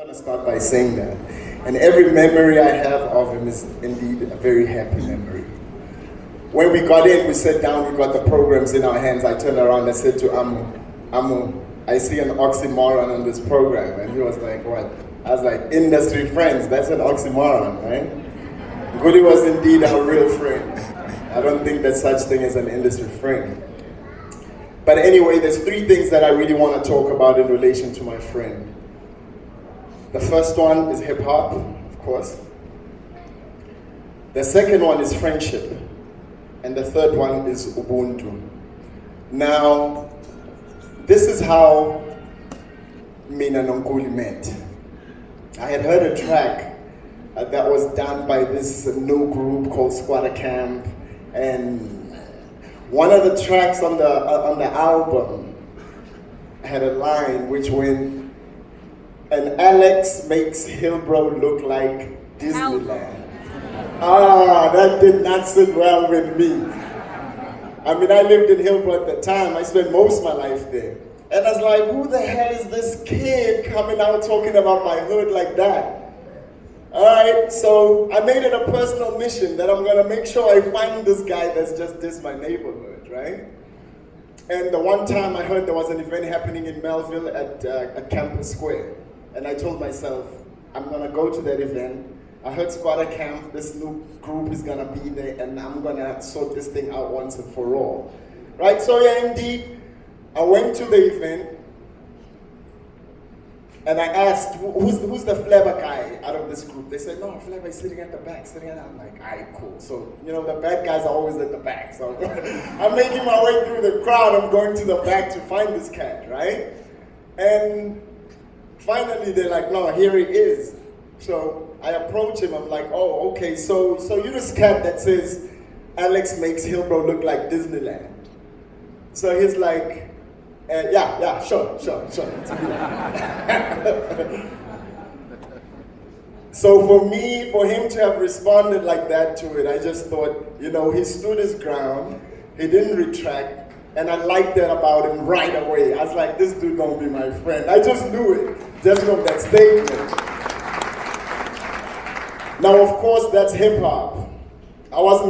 want to start by saying that. And every memory I have of him is indeed a very happy memory. When we got in, we sat down, we got the programs in our hands. I turned around and I said to Amu, I see an oxymoron on this program. And he was like, what? I was like, industry friends, that's an oxymoron, right? Goody was indeed our real friend. I don't think there's such thing as an industry friend. But anyway, there's three things that I really want to talk about in relation to my friend. The first one is hip hop, of course. The second one is friendship. And the third one is Ubuntu. Now, this is how me and Nkuli met. I had heard a track that was done by this new group called Squatter Camp, and one of the tracks on the album had a line which went, and Alex makes Hillbrow look like Disneyland. Ah, that did not sit well with me. I mean, I lived in Hillbrow at the time. I spent most of my life there. And I was like, who the hell is this kid coming out talking about my hood like that? All right, so I made it a personal mission that I'm gonna make sure I find this guy that's just dissed my neighborhood, right? And the one time I heard there was an event happening in Melville at Campus Square. And I told myself, I'm gonna go to that event. I heard Squatter Camp, this new group is gonna be there, and I'm gonna sort this thing out once and for all. Right, so yeah, indeed, I went to the event, and I asked, who's the Flabba guy out of this group? They said, no, Flabba is sitting at the back, I'm like, all right, cool. So, you know, the bad guys are always at the back. So I'm making my way through the crowd, I'm going to the back to find this cat, right? And finally, they're like, no, here he is. So I approach him, I'm like, oh, okay, so you're this cat that says, Alex makes Hillbrow look like Disneyland. So he's like, yeah, sure. So for him to have responded like that to it, I just thought, you know, he stood his ground, he didn't retract, and I liked that about him right away. I was like, this dude gonna be my friend. I just knew it, just from that statement. Now, of course, that's hip hop. I wasn't